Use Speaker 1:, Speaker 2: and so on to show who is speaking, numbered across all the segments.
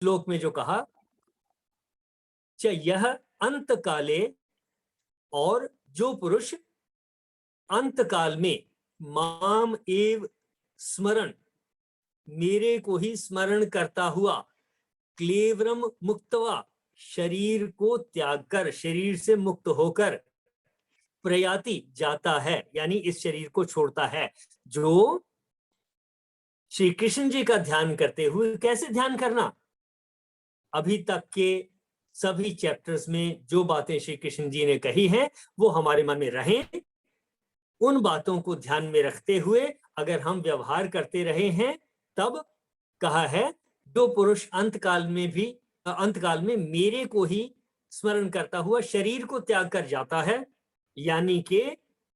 Speaker 1: श्लोक में जो कहा, च यह अंत काले, और जो पुरुष अंत काल में माम एव स्मरण, मेरे को ही स्मरण करता हुआ, क्लेवरम मुक्तवा, शरीर को त्याग कर, शरीर से मुक्त होकर, प्रयाति जाता है, यानी इस शरीर को छोड़ता है। जो श्री कृष्ण जी का ध्यान करते हुए, कैसे ध्यान करना, अभी तक के सभी चैप्टर्स में जो बातें श्री कृष्ण जी ने कही हैं वो हमारे मन में रहें। उन बातों को ध्यान में रखते हुए अगर हम व्यवहार करते रहे हैं, तब कहा है जो पुरुष अंतकाल में मेरे को ही स्मरण करता हुआ शरीर को त्याग कर जाता है, यानी कि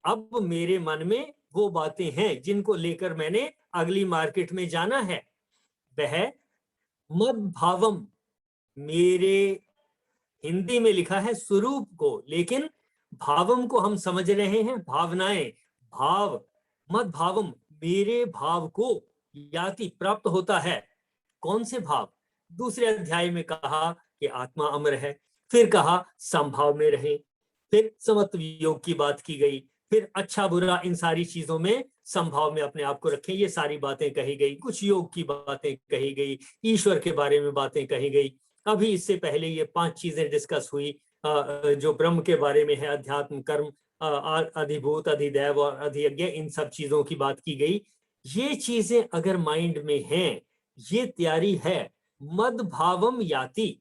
Speaker 1: अब मेरे मन में वो बातें हैं जिनको लेकर मैंने अगली मार्केट में जाना है, वह मद भावम, मेरे हिंदी में लिखा है स्वरूप को, लेकिन भावम को हम समझ रहे हैं भावनाएं, भाव, मद भावम, मेरे भाव को याति, प्राप्त होता है। कौन से भाव? दूसरे अध्याय में कहा कि आत्मा अमर है, फिर कहा संभाव में रहे, फिर समत्व योग की बात की गई, फिर अच्छा बुरा इन सारी चीजों में संभाव में अपने आप को रखें, ये सारी बातें कही गई। कुछ योग की बातें कही गई, ईश्वर के बारे में बातें कही गई। अभी इससे पहले ये 5 चीजें डिस्कस हुई जो ब्रह्म के बारे में है, अध्यात्म, कर्म, अधिभूत, अधिदैव और अधियज्ञ, इन सब चीजों की बात की गई। ये चीजें अगर माइंड में हैं, ये तैयारी है, मद भावम याति,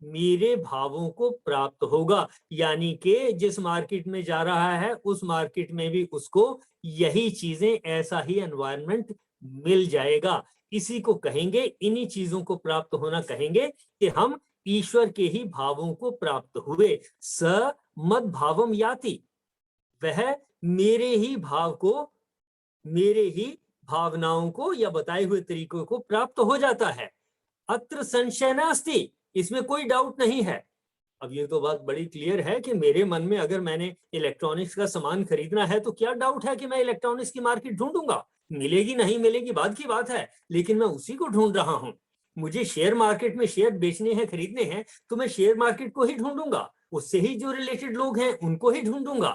Speaker 1: मेरे भावों को प्राप्त होगा, यानी कि जिस मार्केट में जा रहा है उस मार्केट में भी उसको यही चीजें, ऐसा ही एनवायरनमेंट मिल जाएगा। इसी को कहेंगे, इन्हीं चीजों को प्राप्त होना कहेंगे कि हम ईश्वर के ही भावों को प्राप्त हुए। स मद भावम याति, वह मेरे ही भाव को, मेरे ही भावनाओं को या बताए हुए तरीकों को प्राप्त हो जाता है। अत्र संशय नास्ति, इसमें कोई डाउट नहीं है। अब ये तो बात बड़ी क्लियर है कि मेरे मन में अगर मैंने इलेक्ट्रॉनिक्स का सामान खरीदना है तो क्या डाउट है कि मैं इलेक्ट्रॉनिक्स की मार्केट ढूंढूंगा। मिलेगी नहीं मिलेगी बाद की बात है, लेकिन मैं उसी को ढूंढ रहा हूं। मुझे शेयर मार्केट में शेयर बेचने हैं, खरीदने हैं, तो मैं शेयर मार्केट को ही ढूंढूंगा, उससे ही जो रिलेटेड लोग हैं उनको ही ढूंढूंगा।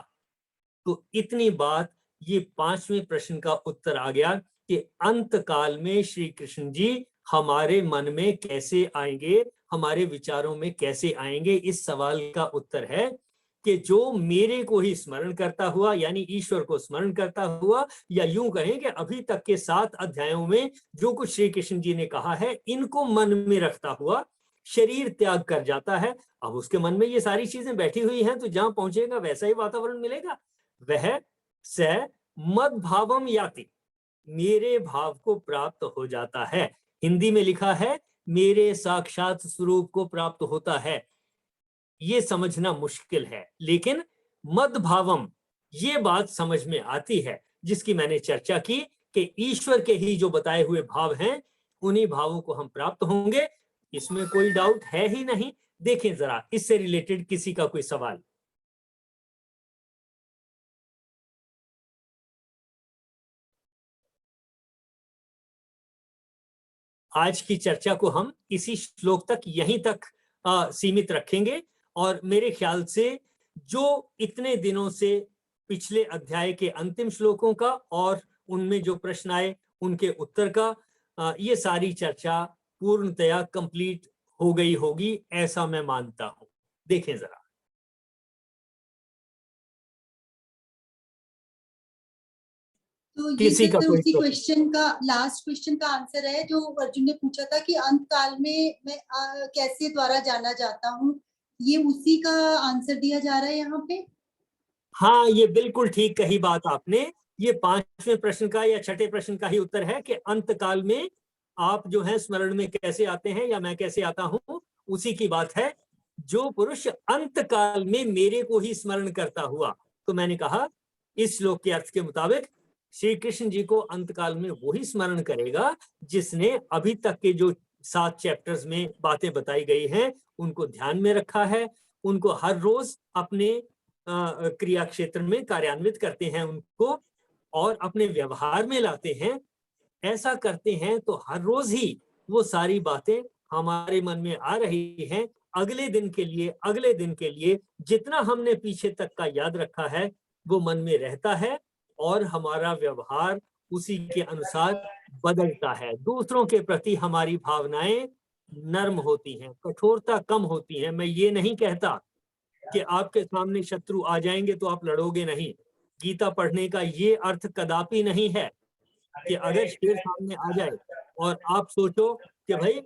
Speaker 1: तो इतनी बात, ये 5वें प्रश्न का उत्तर आ गया कि अंत काल में श्री कृष्ण जी हमारे मन में कैसे आएंगे, हमारे विचारों में कैसे आएंगे। इस सवाल का उत्तर है कि जो मेरे को ही स्मरण करता हुआ, यानी ईश्वर को स्मरण करता हुआ, या यूं कहें कि अभी तक के 7 अध्यायों में जो कुछ श्री कृष्ण जी ने कहा है, इनको मन में रखता हुआ शरीर त्याग कर जाता है। अब उसके मन में ये सारी चीजें बैठी हुई हैं, तो जहां पहुंचेगा वैसा ही वातावरण मिलेगा। वह स मद भावम याति, मेरे भाव को प्राप्त हो जाता है। हिंदी में लिखा है मेरे साक्षात स्वरूप को प्राप्त होता है। ये समझना मुश्किल है, लेकिन मद भावम, ये बात समझ में आती है, जिसकी मैंने चर्चा की कि ईश्वर के ही जो बताए हुए भाव हैं, उन्हीं भावों को हम प्राप्त होंगे, इसमें कोई डाउट है ही नहीं। देखें जरा इससे रिलेटेड किसी का कोई सवाल। आज की चर्चा को हम इसी श्लोक तक, यहीं तक सीमित रखेंगे। और मेरे ख्याल से जो इतने दिनों से पिछले अध्याय के अंतिम श्लोकों का और उनमें जो प्रश्न आए उनके उत्तर का, ये सारी चर्चा पूर्णतया कंप्लीट हो गई होगी, ऐसा मैं मानता हूं। देखें जरा।
Speaker 2: तो ये
Speaker 1: किसी का
Speaker 2: सर
Speaker 1: कोई
Speaker 2: उसी
Speaker 1: तो
Speaker 2: क्वेश्चन का, लास्ट क्वेश्चन का आंसर है जो अर्जुन ने पूछा था कि अंत काल में मैं कैसे द्वारा जाना जाता हूँ, ये उसी का आंसर दिया जा रहा है यहाँ पे।
Speaker 1: हाँ, ये बिल्कुल ठीक कही बात आपने। ये 5वें प्रश्न का या 6ठे प्रश्न का ही उत्तर है कि अंत काल में आप जो है स्मरण में कैसे आते हैं, या मैं कैसे आता हूं, उसी की बात है। जो पुरुष अंत काल में मेरे को ही स्मरण करता हुआ, तो मैंने कहा इस श्लोक के अर्थ के मुताबिक श्री कृष्ण जी को अंत काल में वही स्मरण करेगा जिसने अभी तक के जो 7 चैप्टर्स में बातें बताई गई हैं उनको ध्यान में रखा है, उनको हर रोज अपने क्रिया क्षेत्र में कार्यान्वित करते हैं उनको, और अपने व्यवहार में लाते हैं। ऐसा करते हैं तो हर रोज ही वो सारी बातें हमारे मन में आ रही हैं, अगले दिन के लिए जितना हमने पीछे तक का याद रखा है वो मन में रहता है और हमारा व्यवहार उसी के अनुसार बदलता है। दूसरों के प्रति हमारी भावनाएं नर्म होती हैं, कठोरता कम होती है। मैं ये नहीं कहता कि आपके सामने शत्रु आ जाएंगे तो आप लड़ोगे नहीं। गीता पढ़ने का ये अर्थ कदापि नहीं है कि अगर शेर सामने आ जाए और आप सोचो कि भाई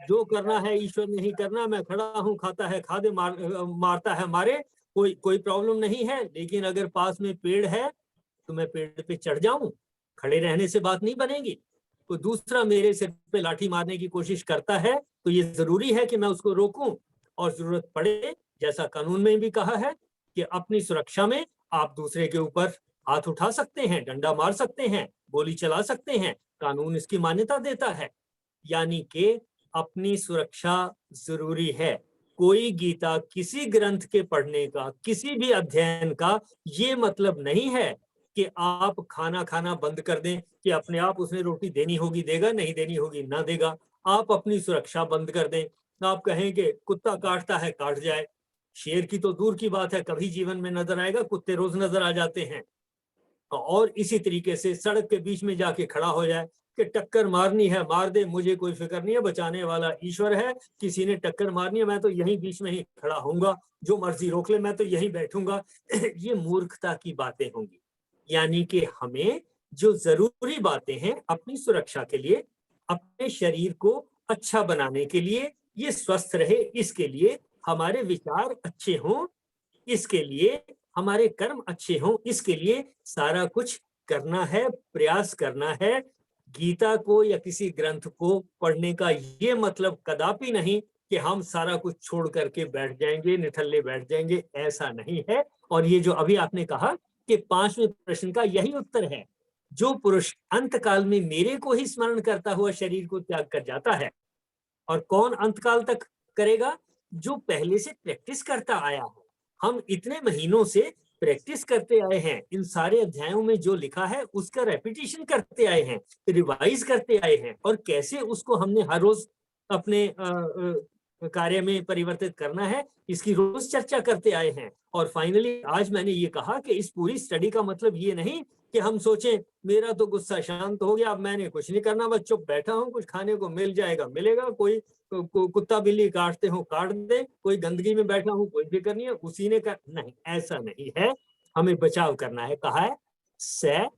Speaker 1: जो करना है ईश्वर नहीं करना, मैं खड़ा हूं, खाता है खा दे, मारता है मारे, कोई प्रॉब्लम नहीं है। लेकिन अगर पास में पेड़ है तो मैं पेड़ पे चढ़ जाऊं, खड़े रहने से बात नहीं बनेगी। तो दूसरा मेरे सिर पे लाठी मारने की कोशिश करता है तो ये जरूरी है कि मैं उसको रोकूं, और जरूरत पड़े, जैसा कानून में भी कहा है, कि अपनी सुरक्षा में आप दूसरे के ऊपर हाथ उठा सकते हैं, डंडा मार सकते हैं, गोली चला सकते हैं, कानून इसकी मान्यता देता है। यानी कि अपनी सुरक्षा जरूरी है। कोई गीता किसी ग्रंथ के पढ़ने का, किसी भी अध्ययन का ये मतलब नहीं है कि आप खाना खाना बंद कर दें कि अपने आप उसने रोटी देनी होगी देगा, नहीं देनी होगी ना देगा। आप अपनी सुरक्षा बंद कर दें। आप कहें कि कुत्ता काटता है काट जाए, शेर की तो दूर की बात है, कभी जीवन में नजर आएगा, कुत्ते रोज नजर आ जाते हैं। और इसी तरीके से सड़क के बीच में जाके खड़ा हो जाए कि टक्कर मारनी है मार दे, मुझे कोई फिक्र नहीं है, बचाने वाला ईश्वर है, किसी ने टक्कर मारनी है मैं तो यहीं बीच में ही खड़ा होऊंगा, जो मर्जी रोक ले मैं तो यहीं बैठूंगा। ये मूर्खता की बातें होंगी। यानी कि हमें जो जरूरी बातें हैं अपनी सुरक्षा के लिए, अपने शरीर को अच्छा बनाने के लिए, ये स्वस्थ रहे इसके लिए, हमारे विचार अच्छे हों इसके लिए, हमारे कर्म अच्छे हों इसके लिए सारा कुछ करना है, प्रयास करना है। गीता को या किसी ग्रंथ को पढ़ने का ये मतलब कदापि नहीं कि हम सारा कुछ छोड़ करके बैठ जाएंगे, निठल्ले बैठ जाएंगे, ऐसा नहीं है। और ये जो अभी आपने कहा कि 5वें प्रश्न का यही उत्तर है। जो पुरुष अंतकाल में मेरे को ही स्मरण करता हुआ शरीर को त्याग कर जाता है, और कौन अंतकाल तक करेगा? जो पहले से प्रैक्टिस करता आया है। हम इतने महीनों से प्रैक्टिस करते आए हैं, इन सारे अध्यायों में जो लिखा है उसका रेपिटेशन करते आए हैं, रिवाइज करते आए हैं, और कैसे उसको हमने हर रोज अपने कार्य में परिवर्तित करना है इसकी रोज चर्चा करते आए हैं। और फाइनली आज मैंने ये कहा कि इस पूरी स्टडी का मतलब ये नहीं कि हम सोचें मेरा तो गुस्सा शांत हो गया, अब मैंने कुछ नहीं करना, बस चुप बैठा हूं, कुछ खाने को मिल जाएगा मिलेगा, कोई कुत्ता बिल्ली काटते हो काट दे, कोई गंदगी में बैठा हूं कोई फिक्र नहीं है, उसी ने कर नहीं, ऐसा नहीं है। हमें बचाव करना है। कहा है स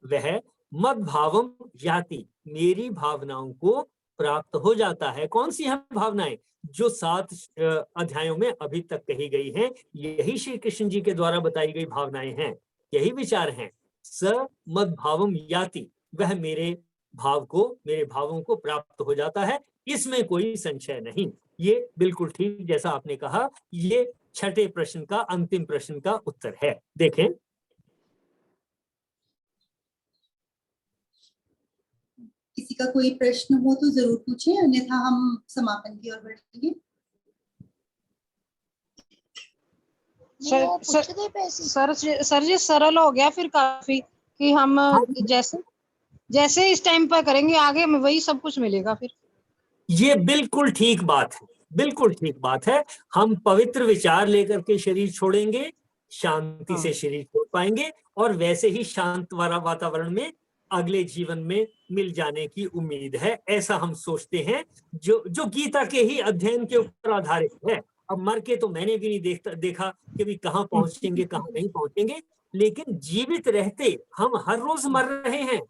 Speaker 1: वह मद भावम याति, मेरी भावनाओं को प्राप्त हो जाता है। कौन सी हम भावनाएं? जो 7 अध्यायों में अभी तक कही गई हैं, यही श्री कृष्ण जी के द्वारा बताई गई भावनाएं हैं, यही विचार हैं। स मद भावम याति, वह मेरे भावों को प्राप्त हो जाता है, इसमें कोई संशय नहीं। ये बिल्कुल ठीक, जैसा आपने कहा, ये 6ठे प्रश्न का अंतिम प्रश्न का उत्तर है। देखें,
Speaker 2: किसी का कोई प्रश्न हो तो जरूर पूछें, अन्यथा हम समापन की ओर बढ़ेंगे।
Speaker 3: सर जी सरल हो गया फिर काफी, कि हम जैसे इस टाइम पर करेंगे आगे में वही सब कुछ मिलेगा फिर।
Speaker 1: ये बिल्कुल ठीक बात है, बिल्कुल ठीक बात है। हम पवित्र विचार लेकर के शरीर छोड़ेंगे, शांति से शरीर छोड़ पाएंगे, और वैसे ही शांत वातावरण में अगले जीवन में मिल जाने की उम्मीद है, ऐसा हम सोचते हैं, जो गीता के ही अध्ययन के ऊपर आधारित है। अब मर के तो मैंने भी नहीं देखा कि भी कहाँ पहुंचेंगे कहाँ नहीं पहुंचेंगे, लेकिन जीवित रहते हम हर रोज मर रहे हैं,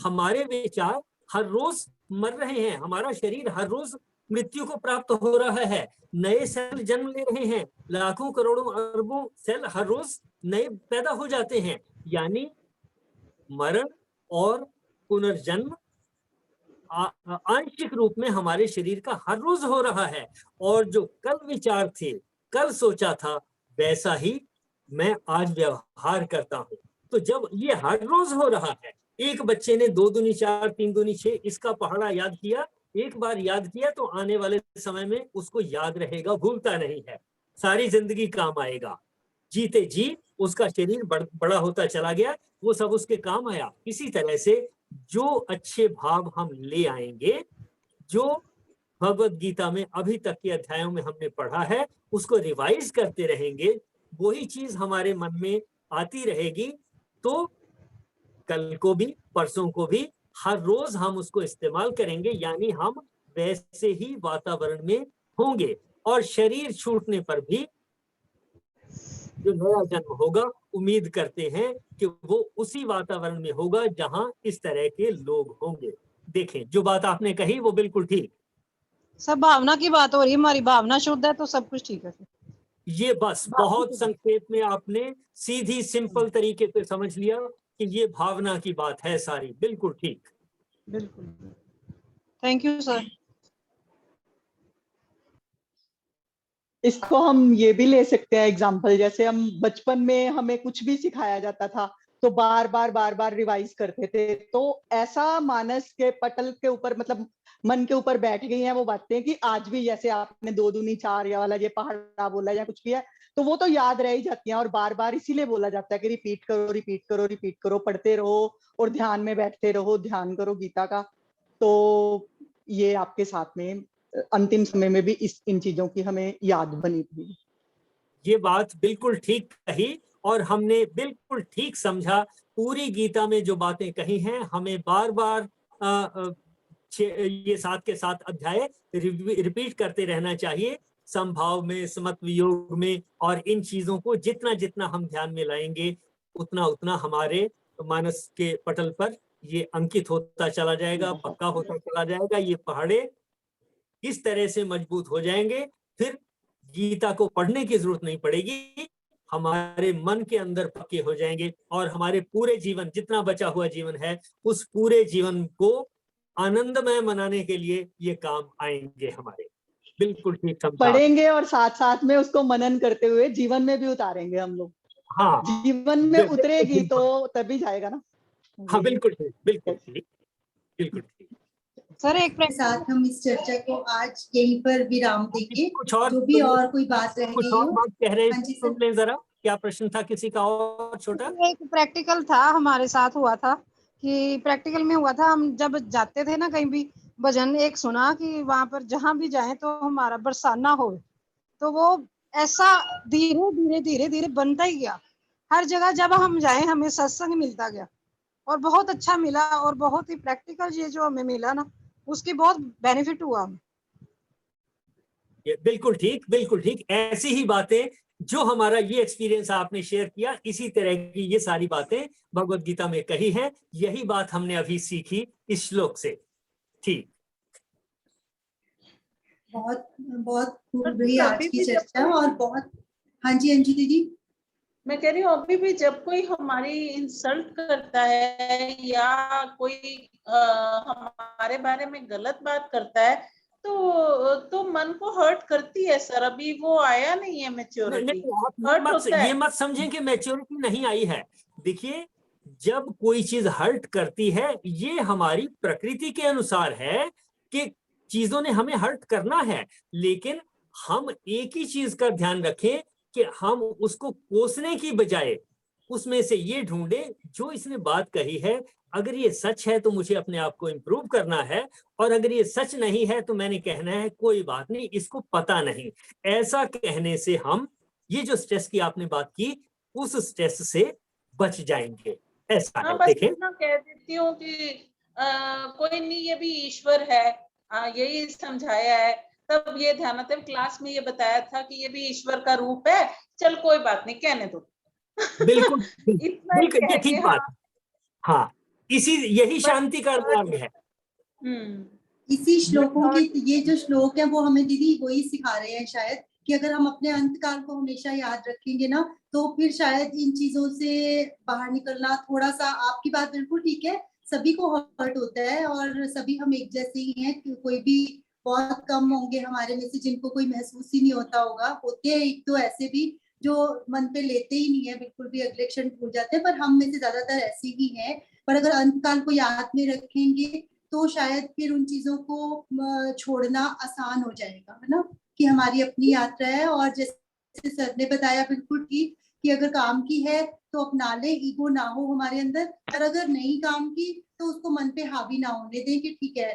Speaker 1: हमारे विचार हर रोज मर रहे हैं, हमारा शरीर हर रोज मृत्यु को प्राप्त हो रहा है, नए सेल जन्म ले रहे हैं, लाखों करोड़ों अरबों सेल हर रोज नए पैदा हो जाते हैं। यानी मरण और पुनर्जन्म आंशिक रूप में हमारे शरीर का हर रोज हो रहा है। और जो कल विचार थे, कल सोचा था, वैसा ही मैं आज व्यवहार करता हूं। तो जब ये हर रोज हो रहा है, एक बच्चे ने 2 दूनी 4 3 दूनी 6 इसका पहाड़ा याद किया, एक बार याद किया तो आने वाले समय में उसको याद रहेगा, भूलता नहीं है, सारी जिंदगी काम आएगा। जीते जी उसका शरीर बड़ा होता चला गया, वो सब उसके काम आया। इसी तरह से जो अच्छे भाव हम ले आएंगे, जो भगवत गीता में अभी तक के अध्यायों में हमने पढ़ा है उसको रिवाइज करते रहेंगे, वही चीज हमारे मन में आती रहेगी, तो कल को भी परसों को भी हर रोज हम उसको इस्तेमाल करेंगे, यानी हम वैसे ही वातावरण में होंगे। और शरीर छूटने पर भी जो नया जन्म होगा, उम्मीद करते हैं कि वो उसी वातावरण में होगा जहां इस तरह के लोग होंगे। देखें, जो बात आपने कही वो बिल्कुल ठीक।
Speaker 3: सब भावना की बात हो रही है, हमारी भावना शुद्ध है तो सब कुछ ठीक है।
Speaker 1: ये बस बहुत संक्षेप में आपने सीधी सिंपल तरीके से समझ लिया कि ये भावना की बात है सारी, बिल्कुल ठीक।
Speaker 3: बिल्कुल, थैंक यू सर।
Speaker 4: इसको हम ये भी ले सकते हैं एग्जाम्पल, जैसे हम बचपन में हमें कुछ भी सिखाया जाता था तो बार बार रिवाइज करते थे, तो ऐसा मानस के पटल के ऊपर, मतलब मन के ऊपर बैठ गई हैं वो बातें कि आज भी जैसे आपने 2 दूनी 4 या वाला ये पहाड़ा बोला या कुछ भी है, तो वो तो याद रह ही जाती हैं। और बार बार इसीलिए बोला जाता है कि रिपीट करो रिपीट करो रिपीट करो, पढ़ते रहो और ध्यान में बैठते रहो, ध्यान करो गीता का। तो ये आपके साथ में अंतिम समय में भी इन चीजों की हमें याद बनी थी। ये
Speaker 1: बात बिल्कुल ठीक कही और हमने बिल्कुल ठीक समझा। पूरी गीता में जो बातें कही हैं हमें बार बार ये 7 के 7 अध्याय रिपीट करते रहना चाहिए, समभाव में, समत्व वियोग में, और इन चीजों को जितना जितना हम ध्यान में लाएंगे उतना उतना हमारे मानस के पटल पर ये अंकित होता चला जाएगा, पक्का होता चला जाएगा। ये पहाड़े इस तरह से मजबूत हो जाएंगे, फिर गीता को पढ़ने की जरूरत नहीं पड़ेगी, हमारे मन के अंदर पक्के हो जाएंगे और हमारे पूरे जीवन, जितना बचा हुआ जीवन है, उस पूरे जीवन को आनंदमय मनाने के लिए ये काम आएंगे हमारे। बिल्कुल ठीक समझा।
Speaker 4: पढ़ेंगे और साथ साथ में उसको मनन करते हुए जीवन में भी उतारेंगे हम लोग।
Speaker 1: हाँ,
Speaker 4: जीवन में उतरेगी तो तभी जाएगा ना।
Speaker 1: हाँ बिल्कुल ठीक, बिल्कुल ठीक, बिल्कुल ठीक।
Speaker 3: सर एक
Speaker 2: के साथ हम इस चर्चा को आज यहीं पर विराम देंगे।
Speaker 1: कुछ और
Speaker 2: जो भी और कोई बात रह गई हो,
Speaker 1: बात कह रहे
Speaker 2: हाँ जी
Speaker 1: सुन
Speaker 2: सर।
Speaker 1: लें जरा, क्या प्रश्न था किसी का और छोटा?
Speaker 3: एक प्रैक्टिकल था हमारे साथ हुआ था कि प्रैक्टिकल में हुआ था, हम जब जाते थे ना कहीं भी, भजन एक सुना कि वहां पर जहां भी जाएं तो हमारा बरसाना हो, तो वो ऐसा धीरे धीरे धीरे धीरे बनता ही गया। हर जगह जब हम जाए हमें सत्संग मिलता गया और बहुत अच्छा मिला, और बहुत ही प्रैक्टिकल ये जो हमें मिला ना, उसकी बहुत बेनिफिट हुआ हमें।
Speaker 1: बिल्कुल ठीक, बिल्कुल ठीक। ऐसी ही बातें जो हमारा ये एक्सपीरियंस आपने शेयर किया, इसी तरह की ये सारी बातें भगवत गीता में कही हैं। यही बात हमने अभी सीखी इस श्लोक से। ठीक,
Speaker 2: बहुत बहुत खूब रही आज की चर्चा और बहुत। हाँ जी अंजू दीदी।
Speaker 5: मैं कह रही हूँ अभी भी जब कोई हमारी इंसल्ट करता है या कोई हमारे बारे में गलत बात करता है तो मन को हर्ट करती है सर। अभी वो आया नहीं है मैच्योरिटी, हर्ट होता है।
Speaker 1: ये मत समझें कि मैच्योरिटी नहीं आई है। देखिए, जब कोई चीज हर्ट करती है, ये हमारी प्रकृति के अनुसार है कि चीजों ने हमें हर्ट करना है, लेकिन हम एक ही चीज का ध्यान रखें कि हम उसको कोसने की बजाय उसमें से ये ढूंढें जो इसने बात कही है, अगर ये सच है तो मुझे अपने आप को इम्प्रूव करना है, और अगर ये सच नहीं है तो मैंने कहना है कोई बात नहीं, इसको पता नहीं। ऐसा कहने से हम ये जो स्ट्रेस की आपने बात की, उस स्ट्रेस से बच जाएंगे। ऐसा है।
Speaker 5: बस
Speaker 1: देखें,
Speaker 5: इतना कह देती हूँ कि कोई नहीं, ये भी ईश्वर है, यही समझाया है। तब ये ध्यानात्म क्लास में ये बताया था कि ये भी ईश्वर का रूप है, चल कोई बात नहीं, कहने दो।
Speaker 1: बिल्कुल
Speaker 5: इतना
Speaker 1: बिल्कुल,
Speaker 5: कह
Speaker 1: ये
Speaker 5: के,
Speaker 1: ठीक बात है। हाँ, यही शांति का मार्ग है।
Speaker 2: इसी श्लोकों की, ये जो श्लोक है वो हमें दीदी वही सिखा रहे हैं शायद, कि अगर हम अपने अंतकाल को हमेशा याद रखेंगे ना, तो फिर शायद इन चीजों से बाहर निकलना थोड़ा सा। आपकी बात बिल्कुल ठीक है, सभी को हर्ट होता है और सभी हम एक जैसे ही हैं, कोई भी, बहुत कम होंगे हमारे में से जिनको कोई महसूस ही नहीं होता होगा। होते हैं एक तो ऐसे भी जो मन पे लेते ही नहीं है, बिल्कुल भी अगले क्षण भूल जाते हैं, पर हम में से ज्यादातर ऐसे ही हैं। पर अगर अंतकाल को याद में रखेंगे तो शायद फिर उन चीजों को छोड़ना आसान हो जाएगा, है ना, कि हमारी अपनी यात्रा है। और जैसे सर ने बताया बिल्कुल ठीक, कि अगर काम की है तो अपना ले, ईगो ना हो हमारे अंदर, और अगर नहीं काम की तो उसको मन पे हावी ना होने दें कि ठीक है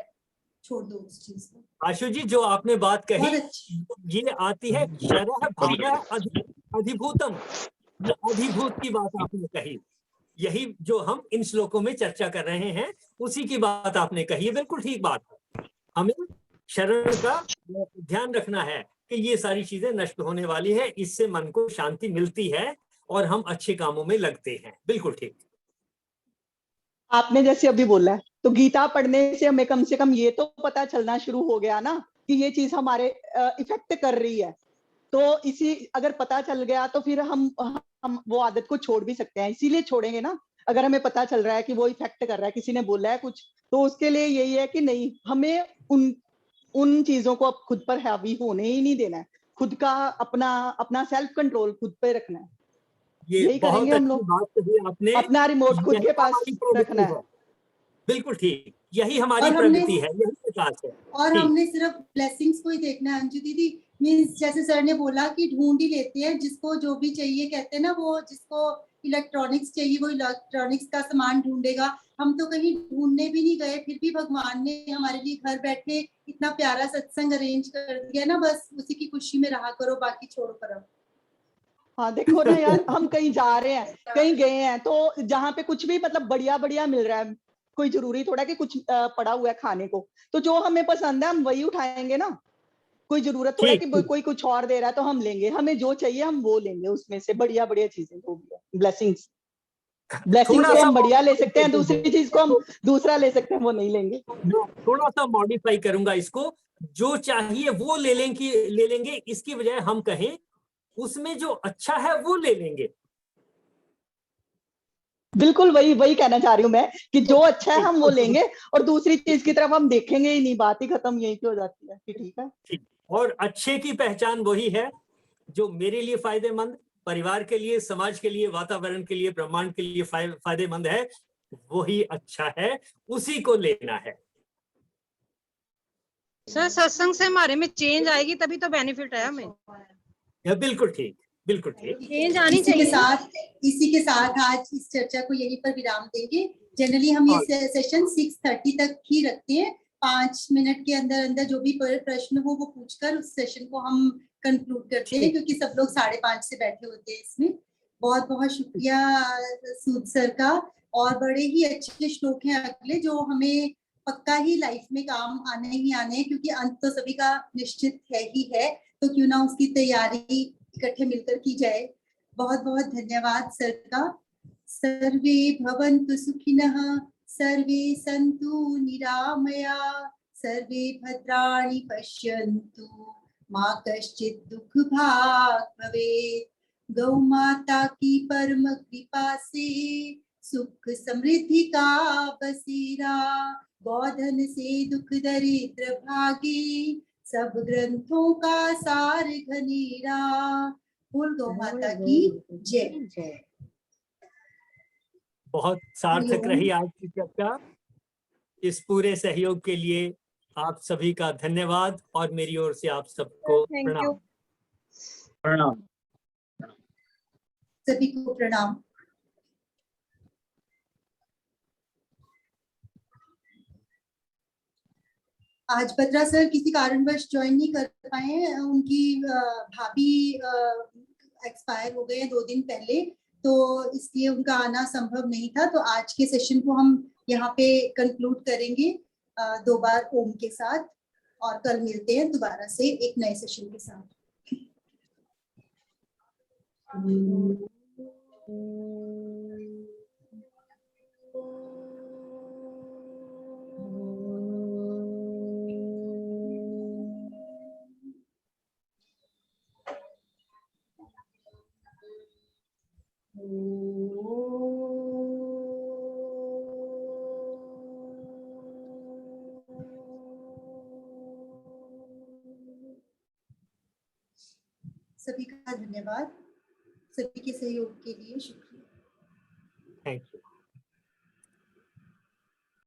Speaker 2: छोड़ दो उस चीज को।
Speaker 1: आशु जी, जो आपने बात
Speaker 2: बहुत
Speaker 1: कही
Speaker 2: अच्छी।
Speaker 1: ये आती है शरः भावः अधिभूतम, ये अधिभूत की बात आपने कही। यही जो हम इन श्लोकों में चर्चा कर रहे हैं उसी की बात आपने कही है, बिल्कुल ठीक बात है। हमें शरण का ध्यान रखना है कि ये सारी चीजें नष्ट होने वाली है, इससे मन को शांति मिलती है और हम अच्छे कामों में लगते हैं। बिल्कुल ठीक।
Speaker 4: आपने जैसे अभी बोला है, तो गीता पढ़ने से हमें कम से कम ये तो पता चलना शुरू हो गया ना कि ये चीज हमारे इफेक्ट कर रही है। तो इसी अगर पता चल गया तो फिर हम वो आदत को छोड़ भी सकते हैं, इसीलिए छोड़ेंगे ना। अगर हमें पता चल रहा है कि वो इफेक्ट कर रहा है, किसी ने बोला है कुछ, तो उसके लिए यही है कि नहीं, हमें उन चीजों को अब खुद पर हावी होने ही नहीं देना है। खुद का अपना सेल्फ कंट्रोल खुद पे रखना है।
Speaker 1: ये
Speaker 4: यही
Speaker 1: बहुत
Speaker 4: करेंगे हम
Speaker 1: अच्छी
Speaker 4: लोग,
Speaker 1: बात कही आपने।
Speaker 4: अपना रिमोट खुद
Speaker 1: यही
Speaker 4: के पास
Speaker 1: हमारी प्रवृत्ति
Speaker 4: रखना है।
Speaker 1: है। बिल्कुल ठीक, यही हमारी
Speaker 2: और हमने
Speaker 1: प्रवृत्ति है, यही विकास है।
Speaker 2: और
Speaker 1: ठीक।
Speaker 2: हमने सिर्फ ब्लेसिंग्स को ही देखना है अंजू दीदी। मीन्स जैसे सर ने बोला कि ढूंढ ही लेते हैं, जिसको जो भी चाहिए, कहते हैं ना वो जिसको इलेक्ट्रॉनिक्स चाहिए वो इलेक्ट्रॉनिक्स का सामान ढूंढेगा। हम तो कहीं ढूंढने भी नहीं गए, फिर भी भगवान ने हमारे लिए घर बैठे इतना प्यारा सत्संग अरेंज कर दिया ना। बस उसी की खुशी में रहा करो, बाकी छोड़ो करो।
Speaker 4: हाँ देखो ना यार, हम कहीं जा रहे हैं, कहीं गए हैं, तो जहाँ पे कुछ भी मतलब बढ़िया बढ़िया मिल रहा है, कोई जरूरी थोड़ा कि कुछ पड़ा हुआ है खाने को, तो जो हमें पसंद है हम वही उठाएंगे ना। कोई जरूरत थोड़ा
Speaker 1: ठीक
Speaker 4: कि
Speaker 1: ठीक।
Speaker 4: कोई कुछ और दे रहा है तो हम लेंगे, हमें जो चाहिए हम वो लेंगे, उसमें से बढ़िया बढ़िया चीजें जो भी है। ब्लेसिंग्स
Speaker 1: थोड़ा
Speaker 4: को
Speaker 1: सा
Speaker 4: हम बढ़िया ले
Speaker 1: modify
Speaker 4: सकते हैं,
Speaker 1: करते
Speaker 4: दूसरी
Speaker 1: हैं।
Speaker 4: चीज को हम दूसरा ले सकते हैं, वो नहीं लेंगे।
Speaker 1: मैं थोड़ा सा मॉडिफाई करूंगा इसको। जो चाहिए वो ले लेंगे, इसकी बजाय हम कहें उसमें जो अच्छा है वो ले लेंगे।
Speaker 4: बिल्कुल वही वही कहना चाह रही हूँ मैं, कि जो अच्छा है हम वो लेंगे और दूसरी चीज की तरफ हम देखेंगे ही नहीं। बात ही खत्म यही पे हो जाती है कि ठीक है।
Speaker 1: ठीक। और अच्छे की पहचान वही है जो मेरे लिए फायदेमंद, परिवार के लिए, समाज के लिए, वातावरण के लिए, ब्रह्मांड के लिए फायदेमंद है, वही अच्छा है, उसी को लेना है।
Speaker 3: सर सत्संग से हमारे में चेंज आएगी तभी तो बेनिफिट है हमें।
Speaker 1: यह बिल्कुल ठीक, बिल्कुल ठीक।
Speaker 3: चेंज आनी चाहिए।
Speaker 2: इसी के साथ आज इस चर्चा को यहीं पर विराम देंगे। जनरली हम ये सेशन 6:30 तक ही रखते हैं। 5 मिनट के अंदर अंदर जो भी प्रश्न हो वो पूछकर उस सेशन को हम कंक्लूड करते हैं, क्योंकि सब लोग 5:30 से बैठे होते हैं इसमें। बहुत बहुत शुक्रिया सूद सर का। और बड़े ही अच्छे श्लोक हैं अगले, जो हमें पक्का ही लाइफ में काम आने ही आने हैं, क्योंकि अंत तो सभी का निश्चित है ही है। तो क्यों ना उसकी तैयारी इकट्ठे मिलकर की जाए। बहुत बहुत धन्यवाद सर का। सर्वे भवन्तु सुखिनः, सर्वे सन्तु निरामया, सर्वे भद्राणि पश्यन्तु, मा कश्चित् दुःख भाग् भवेत्। गौ माता की परम कृपा से सुख समृद्धि का बसेरा, गौधन से दुख दरिद्र भागे, सब ग्रंथों का सार घनेरा। बोल गौ माता की जय।
Speaker 1: बहुत सार्थक रही आज की चर्चा। इस पूरे सहयोग के लिए आप सभी का धन्यवाद और मेरी ओर से आप सबको
Speaker 3: थैंक यू।
Speaker 1: प्रणाम।
Speaker 2: सभी को प्रणाम। आज बत्रा सर किसी कारणवश ज्वाइन नहीं कर पाए, उनकी भाभी एक्सपायर हो गए 2 दिन पहले, तो इसलिए उनका आना संभव नहीं था। तो आज के सेशन को हम यहाँ पे कंक्लूड करेंगे 2 बार ओम के साथ, और कल मिलते हैं दोबारा से एक नए सेशन के साथ। सभी का धन्यवाद, सभी के सहयोग के लिए शुक्रिया।